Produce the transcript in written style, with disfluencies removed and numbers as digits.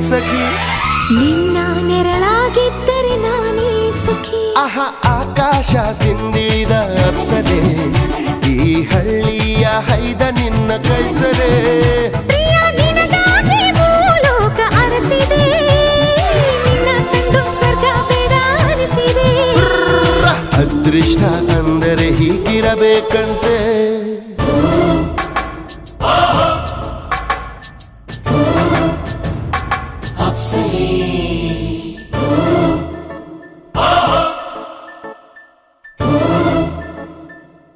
ಸಖಿ ನಿನ್ನ ನೆರಳಾಗಿದ್ದರೆ ನಾನೇ ಸುಖಿ ಆಕಾಶದಿಂದಿಳಿದ ಅಪ್ಸರೆ ಈ ಹಳ್ಳಿಯ ಹೈದ ನಿನ್ನ ಕೈಸರೆ ಪ್ರಿಯ ನಿನಗಾಗಿ ಭೂಲೋಕ ಅರಸಿದೆ ನಿನ್ನ ಕಂಡು ಸ್ವರ್ಗ ಬೇಡ ಅನಿಸಿದೆ ಅದೃಷ್ಟ ಅಂದರೆ ಹೀಗಿರಬೇಕಂತೆ ಅಪ್ಸರೆ